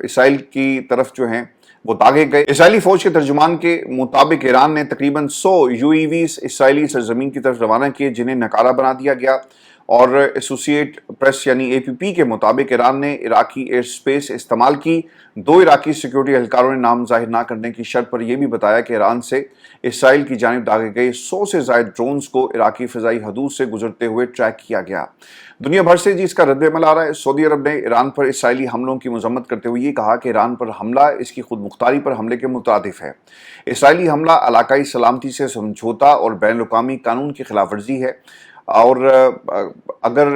اسرائیل کی طرف جو ہیں وہ داغے گئے۔ اسرائیلی فوج کے ترجمان کے مطابق ایران نے تقریباً 100 UAVs اسرائیلی سرزمین کی طرف روانہ کیے جنہیں ناکارہ بنا دیا گیا، اور ایسوسیٹ پریس یعنی APP کے مطابق ایران نے عراقی ایئر سپیس استعمال کی۔ 2 عراقی سیکیورٹی اہلکاروں نے نام ظاہر نہ کرنے کی شرط پر یہ بھی بتایا کہ ایران سے اسرائیل کی جانب داغے گئے 100 سے زائد ڈرونز کو عراقی فضائی حدود سے گزرتے ہوئے ٹریک کیا گیا۔ دنیا بھر سے اس کا رد عمل آ رہا ہے۔ سعودی عرب نے ایران پر اسرائیلی حملوں کی مذمت کرتے ہوئے یہ کہا کہ ایران پر حملہ اس کی خود مختاری پر حملے کے مترادف ہے۔ اسرائیلی حملہ علاقائی سلامتی سے سمجھوتا اور بین الاقوامی قانون کی خلاف ورزی ہے، اور اگر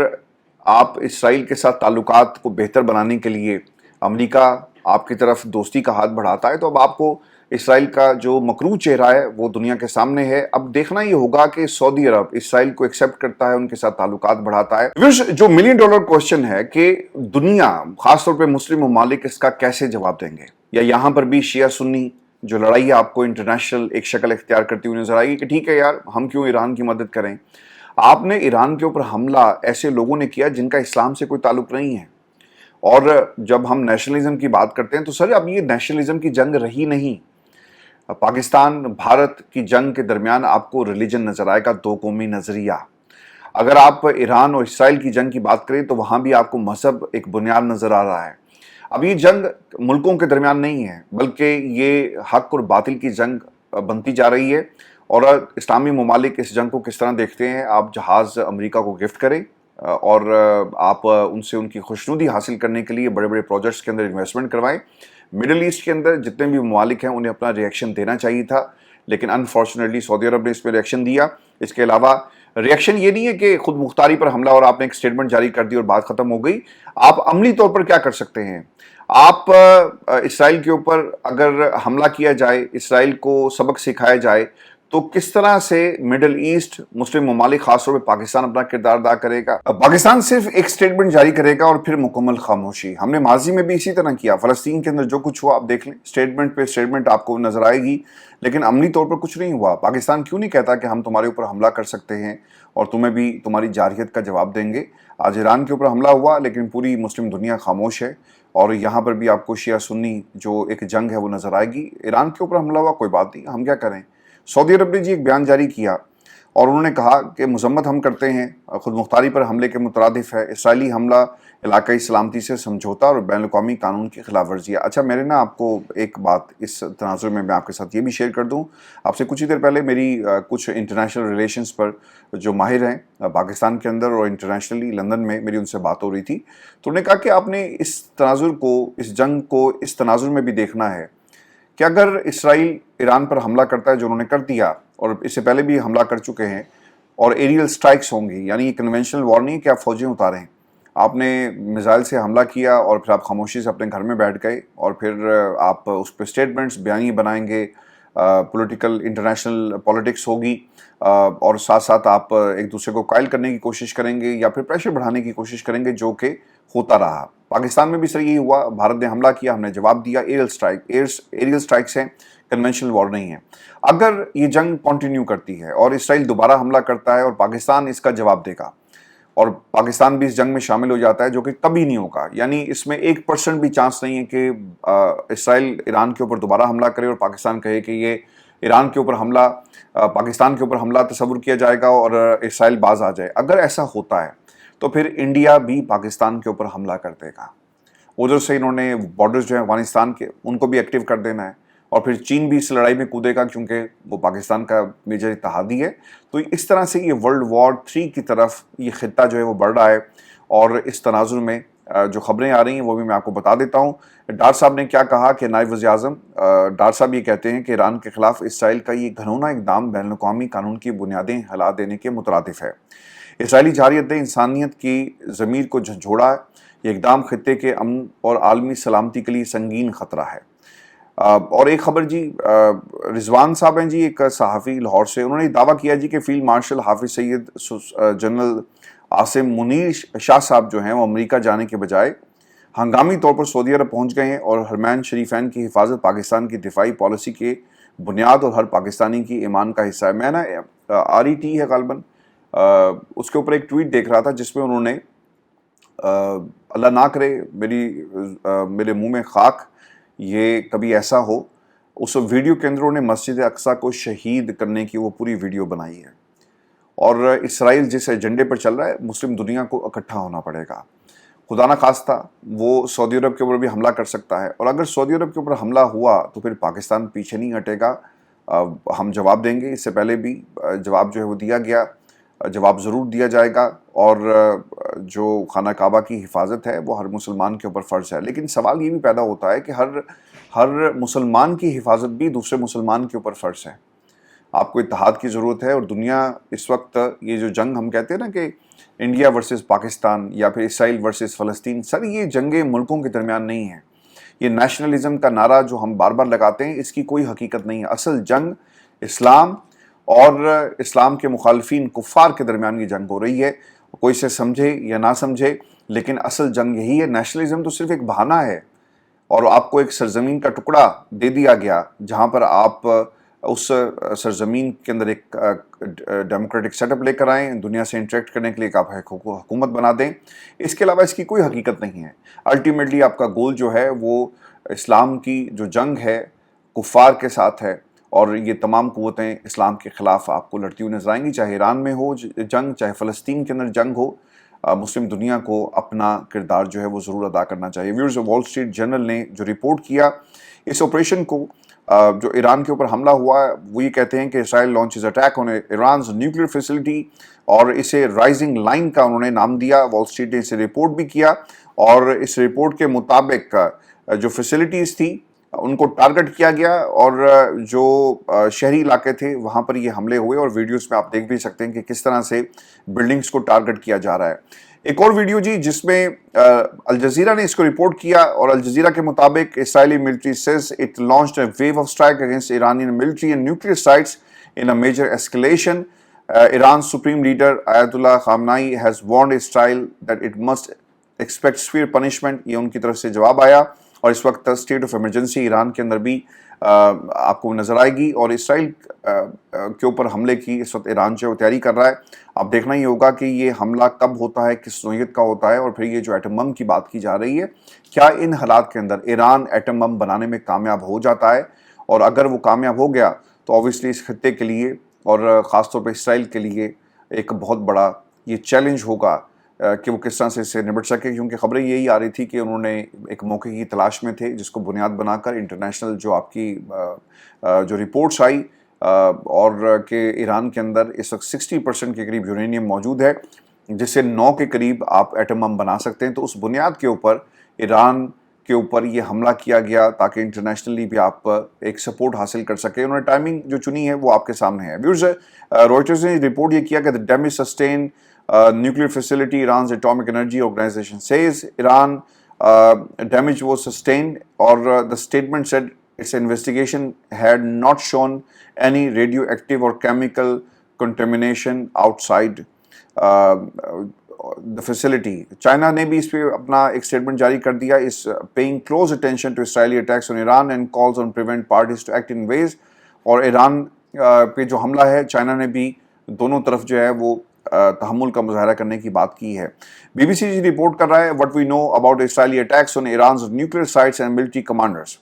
آپ اسرائیل کے ساتھ تعلقات کو بہتر بنانے کے لیے امریکہ آپ کی طرف دوستی کا ہاتھ بڑھاتا ہے تو اب آپ کو اسرائیل کا جو مکروہ چہرہ ہے وہ دنیا کے سامنے ہے۔ اب دیکھنا یہ ہوگا کہ سعودی عرب اسرائیل کو ایکسیپٹ کرتا ہے، ان کے ساتھ تعلقات بڑھاتا ہے۔ جو ملین ڈالر کوسچن ہے کہ دنیا خاص طور پہ مسلم ممالک اس کا کیسے جواب دیں گے، یا یہاں پر بھی شیعہ سنی جو لڑائی ہے آپ کو انٹرنیشنل ایک شکل اختیار کرتی ہوئی نظر آئے گی کہ ٹھیک ہے یار ہم کیوں ایران کی مدد کریں۔ آپ نے ایران کے اوپر حملہ ایسے لوگوں نے کیا جن کا اسلام سے کوئی تعلق نہیں ہے، اور جب ہم نیشنلزم کی بات کرتے ہیں تو سر اب یہ نیشنلزم کی جنگ رہی نہیں۔ پاکستان بھارت کی جنگ کے درمیان آپ کو ریلیجن نظر آئے گا، 2 قومی نظریہ۔ اگر آپ ایران اور اسرائیل کی جنگ کی بات کریں تو وہاں بھی آپ کو مذہب ایک بنیاد نظر آ رہا ہے۔ اب یہ جنگ ملکوں کے درمیان نہیں ہے بلکہ یہ حق اور باطل کی جنگ بنتی جا رہی ہے، اور اسلامی ممالک اس جنگ کو کس طرح دیکھتے ہیں۔ آپ جہاز امریکہ کو گفٹ کریں اور آپ ان سے ان کی خوشنودی حاصل کرنے کے لیے بڑے بڑے پروجیکٹس کے اندر انویسٹمنٹ کروائیں۔ مڈل ایسٹ کے اندر جتنے بھی ممالک ہیں انہیں اپنا ریئیکشن دینا چاہیے تھا، لیکن انفارچونیٹلی سعودی عرب نے اس پہ ریئیکشن دیا۔ اس کے علاوہ ریئیکشن یہ نہیں ہے کہ خود مختاری پر حملہ اور آپ نے ایک سٹیٹمنٹ جاری کر دی اور بات ختم ہو گئی۔ آپ عملی طور پر کیا کر سکتے ہیں؟ آپ اسرائیل کے اوپر اگر حملہ کیا جائے، اسرائیل کو سبق سکھایا جائے تو کس طرح سے مڈل ایسٹ مسلم ممالک خاص طور پہ پاکستان اپنا کردار ادا کرے گا؟ پاکستان صرف ایک سٹیٹمنٹ جاری کرے گا اور پھر مکمل خاموشی۔ ہم نے ماضی میں بھی اسی طرح کیا، فلسطین کے اندر جو کچھ ہوا آپ دیکھ لیں، سٹیٹمنٹ پہ سٹیٹمنٹ آپ کو نظر آئے گی، لیکن عملی طور پر کچھ نہیں ہوا۔ پاکستان کیوں نہیں کہتا کہ ہم تمہارے اوپر حملہ کر سکتے ہیں اور تمہیں بھی تمہاری جارحیت کا جواب دیں گے؟ آج ایران کے اوپر حملہ ہوا لیکن پوری مسلم دنیا خاموش ہے، اور یہاں پر بھی آپ کو شیعہ سنی جو ایک جنگ ہے وہ نظر آئے گی۔ ایران کے اوپر حملہ ہوا، کوئی بات نہیں، ہم کیا کریں؟ سعودی عرب نے ایک بیان جاری کیا اور انہوں نے کہا کہ مذمت ہم کرتے ہیں، خود مختاری پر حملے کے مترادف ہے، اسرائیلی حملہ علاقائی سلامتی سے سمجھوتا اور بین الاقوامی قانون کی خلاف ورزی ہے۔ اچھا میرے آپ کو ایک بات اس تناظر میں آپ کے ساتھ یہ بھی شیئر کر دوں۔ آپ سے کچھ ہی دیر پہلے میری کچھ انٹرنیشنل ریلیشنز پر جو ماہر ہیں پاکستان کے اندر اور انٹرنیشنلی لندن میں، میری ان سے بات ہو رہی تھی، تو انہوں نے کہا کہ آپ نے اس تناظر کو، اس جنگ کو اس تناظر میں بھی دیکھنا ہے کہ اگر اسرائیل ایران پر حملہ کرتا ہے جو انہوں نے کر دیا، اور اس سے پہلے بھی حملہ کر چکے ہیں، اور ایریل سٹرائکس ہوں گی، یعنی یہ کنونشنل وار نہیں کہ آپ فوجیں اتاریں، آپ نے میزائل سے حملہ کیا اور پھر آپ خاموشی سے اپنے گھر میں بیٹھ گئے اور پھر آپ اس پہ سٹیٹمنٹس بیانیے بنائیں گے، پولیٹیکل انٹرنیشنل پولیٹکس ہوگی، اور ساتھ ساتھ آپ ایک دوسرے کو قائل کرنے کی کوشش کریں گے یا پھر پریشر بڑھانے کی کوشش کریں گے، جو کہ ہوتا رہا۔ پاکستان میں بھی سر یہی ہوا، بھارت نے حملہ کیا، ہم نے جواب دیا۔ ایریل سٹرائکس ہیں، کنونشنل وار نہیں ہے۔ اگر یہ جنگ کنٹینیو کرتی ہے اور اسرائیل دوبارہ حملہ کرتا ہے اور پاکستان اس کا جواب دے گا اور پاکستان بھی اس جنگ میں شامل ہو جاتا ہے، جو کہ کبھی نہیں ہوگا، یعنی اس میں 1% بھی چانس نہیں ہے کہ اسرائیل ایران کے اوپر دوبارہ حملہ کرے اور پاکستان کہے کہ یہ ایران کے اوپر حملہ، پاکستان کے اوپر حملہ تصور کیا جائے گا اور اسرائیل باز آ جائے۔ اگر ایسا ہوتا ہے تو پھر انڈیا بھی پاکستان کے اوپر حملہ کر دے گا۔ ادھر سے انہوں نے بارڈرز جو ہیں افغانستان کے ان کو بھی ایکٹیو کر دینا ہے، اور پھر چین بھی اس لڑائی میں کودے گا کیونکہ وہ پاکستان کا میجر اتحادی ہے۔ تو اس طرح سے یہ ورلڈ وار 3 کی طرف یہ خطہ جو ہے وہ بڑھ رہا ہے، اور اس تناظر میں جو خبریں آ رہی ہیں وہ بھی میں آپ کو بتا دیتا ہوں۔ ڈار صاحب نے کیا کہا کہ نائب وزیر اعظم ڈار صاحب یہ کہتے ہیں کہ ایران کے خلاف اسرائیل کا یہ گھنونا اقدام بین الاقوامی قانون کی بنیادیں ہلا دینے کے مترادف ہے۔ اسرائیلی جارحیت نے انسانیت کی ضمیر کو جھنجھوڑا ہے، یہ اقدام خطے کے امن اور عالمی سلامتی کے لیے سنگین خطرہ ہے۔ اور ایک خبر جی، رضوان صاحب ہیں جی، ایک صحافی لاہور سے، انہوں نے دعویٰ کیا جی کہ فیلڈ مارشل حافظ سید جنرل عاصم منیر شاہ صاحب جو ہیں وہ امریکہ جانے کے بجائے ہنگامی طور پر سعودی عرب پہنچ گئے ہیں، اور حرمین شریفین کی حفاظت پاکستان کی دفاعی پالیسی کے بنیاد اور ہر پاکستانی کی ایمان کا حصہ ہے۔ میں نا RET ہے غالباً، اس کے اوپر ایک ٹویٹ دیکھ رہا تھا جس میں انہوں نے اللہ نہ کرے میرے منہ میں خاک یہ کبھی ایسا ہو. اس ویڈیو کے اندر انہوں نے مسجد اقصیٰ کو شہید کرنے کی وہ پوری ویڈیو بنائی ہے. اور اسرائیل جس ایجنڈے پر چل رہا ہے مسلم دنیا کو اکٹھا ہونا پڑے گا. خدا نہ خواستہ وہ سعودی عرب کے اوپر بھی حملہ کر سکتا ہے, اور اگر سعودی عرب کے اوپر حملہ ہوا تو پھر پاکستان پیچھے نہیں ہٹے گا. ہم جواب دیں گے. اس سے پہلے بھی جواب جو ہے وہ دیا گیا, جواب ضرور دیا جائے گا. اور جو خانہ کعبہ کی حفاظت ہے وہ ہر مسلمان کے اوپر فرض ہے, لیکن سوال یہ بھی پیدا ہوتا ہے کہ ہر مسلمان کی حفاظت بھی دوسرے مسلمان کے اوپر فرض ہے. آپ کو اتحاد کی ضرورت ہے, اور دنیا اس وقت یہ جو جنگ ہم کہتے ہیں نا کہ انڈیا ورسز پاکستان یا پھر اسرائیل ورسز فلسطین, سر یہ جنگیں ملکوں کے درمیان نہیں ہیں. یہ نیشنلزم کا نعرہ جو ہم بار بار لگاتے ہیں اس کی کوئی حقیقت نہیں ہے. اصل جنگ اسلام اور اسلام کے مخالفین کفار کے درمیان یہ جنگ ہو رہی ہے. کوئی اسے سمجھے یا نہ سمجھے, لیکن اصل جنگ یہی ہے. نیشنلزم تو صرف ایک بہانہ ہے, اور آپ کو ایک سرزمین کا ٹکڑا دے دیا گیا جہاں پر آپ اس سرزمین کے اندر ایک ڈیموکریٹک سیٹ اپ لے کر آئیں, دنیا سے انٹریکٹ کرنے کے لیے آپ حکومت بنا دیں. اس کے علاوہ اس کی کوئی حقیقت نہیں ہے. الٹیمیٹلی آپ کا گول جو ہے وہ اسلام کی جو جنگ ہے کفار کے ساتھ ہے, اور یہ تمام قوتیں اسلام کے خلاف آپ کو لڑتی ہوئی نظر آئیں گی, چاہے ایران میں ہو جنگ, چاہے فلسطین کے اندر جنگ ہو. مسلم دنیا کو اپنا کردار جو ہے وہ ضرور ادا کرنا چاہیے. ویورز, وال اسٹریٹ جرنل نے جو رپورٹ کیا اس آپریشن کو جو ایران کے اوپر حملہ ہوا ہے, وہ یہ کہتے ہیں کہ Israel launches attack on Iran's nuclear facility, اور اسے رائزنگ لائن کا انہوں نے نام دیا. وال اسٹریٹ نے اسے رپورٹ بھی کیا, اور اس رپورٹ کے مطابق جو فیسلٹیز تھی ان کو ٹارگٹ کیا گیا, اور جو شہری علاقے تھے وہاں پر یہ حملے ہوئے. اور ویڈیوز میں آپ دیکھ بھی سکتے ہیں کہ کس طرح سے بلڈنگز کو ٹارگٹ کیا جا رہا ہے. ایک اور ویڈیو جی جس میں الجزیرہ نے اس کو رپورٹ کیا, اور الجزیرہ کے مطابق Israeli military says it launched a wave of strike against Iranian military and nuclear sites in a major escalation. Iran supreme leader Ayatollah Khamenei has warned Israel that it must expect severe punishment. یہ ان کی طرف سے جواب آیا, اور اس وقت state of emergency Iran کے اندر بھی آپ کو نظر آئے گی. اور اسرائیل کے اوپر حملے کی اس وقت ایران جو تیاری کر رہا ہے. اب دیکھنا ہی ہوگا کہ یہ حملہ کب ہوتا ہے, کس نوعیت کا ہوتا ہے, اور پھر یہ جو ایٹم بم کی بات کی جا رہی ہے, کیا ان حالات کے اندر ایران ایٹم بم بنانے میں کامیاب ہو جاتا ہے. اور اگر وہ کامیاب ہو گیا تو اوبویسلی اس خطے کے لیے اور خاص طور پہ اسرائیل کے لیے ایک بہت بڑا یہ چیلنج ہوگا کہ وہ کس طرح سے اس سے نمٹ سکے. کیونکہ خبریں یہی آ رہی تھی کہ انہوں نے ایک موقع کی تلاش میں تھے جس کو بنیاد بنا کر انٹرنیشنل جو آپ کی جو رپورٹس آئی, اور کہ ایران کے اندر اس وقت 60% کے قریب یورینیم موجود ہے, جس سے 9 کے قریب آپ ایٹم بم بنا سکتے ہیں. تو اس بنیاد کے اوپر ایران کے اوپر یہ حملہ کیا گیا تاکہ انٹرنیشنلی بھی آپ ایک سپورٹ حاصل کر سکیں. انہوں نے ٹائمنگ جو چنی ہے وہ آپ کے سامنے ہے. ویورز, روئٹرز نے رپورٹ یہ کیا کہ the damage sustained nuclear facility Iran's Atomic Energy Organization says Iran damage was sustained, or the statement said its investigation had not shown any radioactive or chemical contamination outside the facility. China نے بھی اس پہ اپنا ایک statement جاری کر دیا, is paying close attention to Israeli attacks on Iran and calls on prevent parties to act in ways. اور ایران پہ جو حملہ ہے چائنا نے بھی دونوں طرف جو ہے وہ تحمل کا مظاہرہ کرنے کی بات کی ہے. بی بی سی جی رپورٹ کر رہا ہے what we know about Israeli attacks on Iran's nuclear sites and military commanders.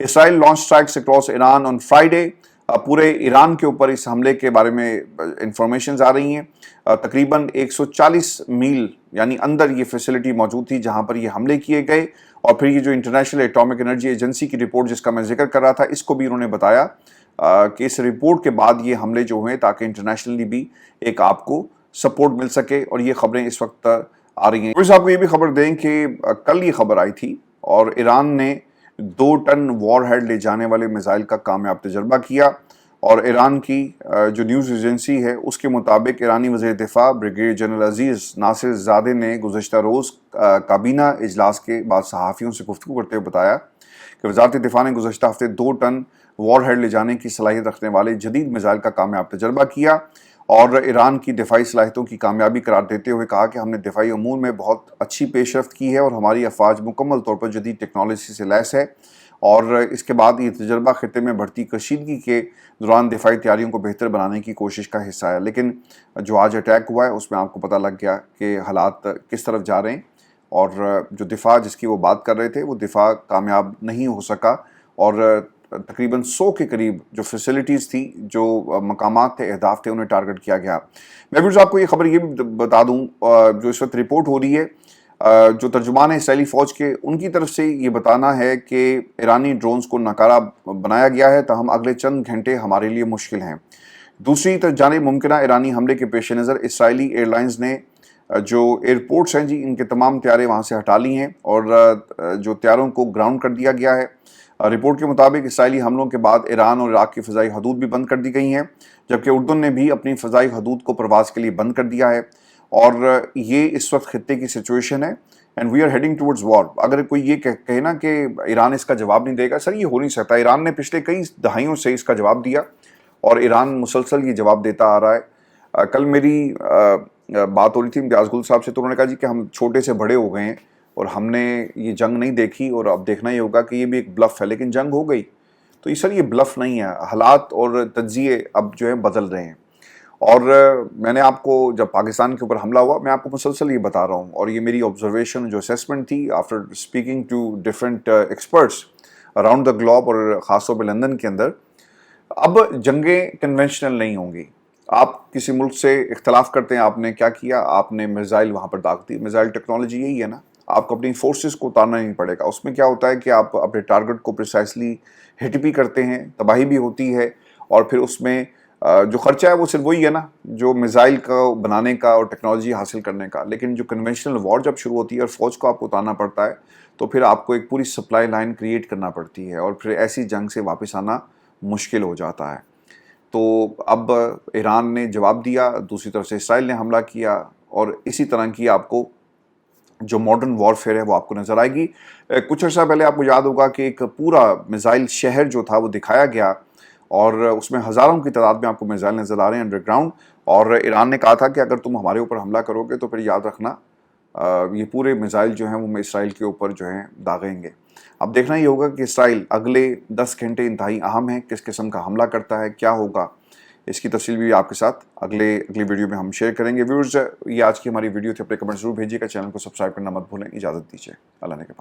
Israel launched strikes across Iran on Friday. پورے ایران کے اوپر اس حملے کے بارے میں انفارمیشنز آ رہی ہیں. تقریباً 140 میل یعنی اندر یہ فیسلٹی موجود تھی جہاں پر یہ حملے کیے گئے. اور پھر یہ جو انٹرنیشنل ایٹامک انرجی ایجنسی کی رپورٹ جس کا میں ذکر کر رہا تھا, اس کو بھی انہوں نے بتایا کہ اس رپورٹ کے بعد یہ حملے جو ہوئے تاکہ انٹرنیشنلی بھی ایک آپ کو سپورٹ مل سکے. اور یہ خبریں اس وقت آ رہی ہیں. پھر آپ کو یہ بھی خبر دیں کہ کل یہ خبر آئی تھی, اور ایران نے 2 ٹن وار ہیڈ لے جانے والے میزائل کا کامیاب تجربہ کیا. اور ایران کی جو نیوز ایجنسی ہے اس کے مطابق ایرانی وزیر دفاع بریگیڈیئر جنرل عزیز ناصر زادہ نے گزشتہ روز کابینہ اجلاس کے بعد صحافیوں سے گفتگو کرتے ہوئے بتایا کہ وزارت دفاع نے گزشتہ ہفتے 2 ٹن وار ہیڈ لے جانے کی صلاحیت رکھنے والے جدید میزائل کا کامیاب تجربہ کیا. اور ایران کی دفاعی صلاحیتوں کی کامیابی قرار دیتے ہوئے کہا کہ ہم نے دفاعی امور میں بہت اچھی پیش رفت کی ہے, اور ہماری افواج مکمل طور پر جدید ٹیکنالوجی سے لیس ہے. اور اس کے بعد یہ تجربہ خطے میں بڑھتی کشیدگی کے دوران دفاعی تیاریوں کو بہتر بنانے کی کوشش کا حصہ ہے. لیکن جو آج اٹیک ہوا ہے اس میں آپ کو پتہ لگ گیا کہ حالات کس طرف جا رہے ہیں. اور جو دفاع جس کی وہ بات کر رہے تھے وہ دفاع کامیاب نہیں ہو سکا، اور تقریباً 100 کے قریب جو فیسلٹیز تھی، جو مقامات تھے، اہداف تھے، انہیں ٹارگٹ کیا گیا۔ میں بھی آپ کو یہ خبر یہ بھی بتا دوں، جو اس وقت رپورٹ ہو رہی ہے، جو ترجمان ہے اسرائیلی فوج کے، ان کی طرف سے یہ بتانا ہے کہ ایرانی ڈرونز کو ناکارہ بنایا گیا ہے، تاہم اگلے چند گھنٹے ہمارے لیے مشکل ہیں۔ دوسری جانب ممکنہ ایرانی حملے کے پیش نظر اسرائیلی ایئر لائنز نے جو ایئرپورٹس ہیں ان کے تمام طیارے وہاں سے ہٹا لی ہیں، اور جو طیاروں کو گراؤنڈ کر دیا گیا ہے۔ رپورٹ کے مطابق اسرائیلی حملوں کے بعد ایران اور عراق کی فضائی حدود بھی بند کر دی گئی ہیں، جبکہ اردن نے بھی اپنی فضائی حدود کو پرواز کے لیے بند کر دیا ہے، اور یہ اس وقت خطے کی سچویشن ہے، and we are heading towards war. اگر کوئی یہ کہے نا کہ ایران اس کا جواب نہیں دے گا، سر یہ ہو نہیں سکتا۔ ایران نے پچھلے کئی دہائیوں سے اس کا جواب دیا، اور ایران مسلسل یہ جواب دیتا آ رہا ہے۔ کل میری بات ہو رہی تھی امتیاز گل صاحب سے، تو انہوں نے کہا جی کہ ہم چھوٹے سے بڑے ہو گئے ہیں اور ہم نے یہ جنگ نہیں دیکھی، اور اب دیکھنا یہ ہوگا کہ یہ بھی ایک بلف ہے، لیکن جنگ ہو گئی۔ تو یہ سر یہ بلف نہیں ہے، حالات اور تجزیے اب جو ہیں بدل رہے ہیں۔ اور میں نے آپ کو جب پاکستان کے اوپر حملہ ہوا، میں آپ کو مسلسل یہ بتا رہا ہوں، اور یہ میری آبزرویشن جو اسیسمنٹ تھی after speaking to different experts around the globe, اور خاص طور پہ لندن کے اندر، اب جنگیں کنونشنل نہیں ہوں گی۔ آپ کسی ملک سے اختلاف کرتے ہیں، آپ نے کیا کیا؟ آپ نے میزائل وہاں پر داغ دی۔ میزائل ٹیکنالوجی یہی ہے نا، آپ کو اپنی فورسز کو اتارنا نہیں پڑے گا۔ اس میں کیا ہوتا ہے کہ آپ اپنے ٹارگٹ کو پریسائسلی ہٹ بھی کرتے ہیں، تباہی بھی ہوتی ہے، اور پھر اس میں جو خرچہ ہے وہ صرف وہی ہے نا جو میزائل کا بنانے کا اور ٹیکنالوجی حاصل کرنے کا۔ لیکن جو کنونشنل وار جب شروع ہوتی ہے اور فوج کو آپ کو اتارنا پڑتا ہے، تو پھر آپ کو ایک پوری سپلائی لائن کریٹ کرنا پڑتی ہے، اور پھر ایسی جنگ سے واپس آنا مشکل ہو جاتا ہے۔ تو اب ایران نے جواب دیا، دوسری طرف سے اسرائیل نے حملہ کیا، اور اسی طرح کی آپ کو جو ماڈرن وارفیئر ہے وہ آپ کو نظر آئے گی۔ کچھ عرصہ پہلے آپ کو یاد ہوگا کہ ایک پورا میزائل شہر جو تھا وہ دکھایا گیا، اور اس میں ہزاروں کی تعداد میں آپ کو میزائل نظر آ رہے ہیں انڈر گراؤنڈ، اور ایران نے کہا تھا کہ اگر تم ہمارے اوپر حملہ کرو گے تو پھر یاد رکھنا یہ پورے میزائل جو ہیں وہ اسرائیل کے اوپر جو ہیں داغیں گے۔ اب دیکھنا یہ ہوگا کہ اسرائیل اگلے 10 گھنٹے انتہائی اہم ہیں، کس قسم کا حملہ کرتا ہے، کیا ہوگا، اس کی تفصیل بھی آپ کے ساتھ اگلی ویڈیو میں ہم شیئر کریں گے۔ ویورز، یہ آج کی ہماری ویڈیو تھی، اپنے کمنٹ ضرور بھیجیے گا، چینل کو سبسکرائب کرنا مت بھولیں۔ اجازت دیجیے، اللہ نے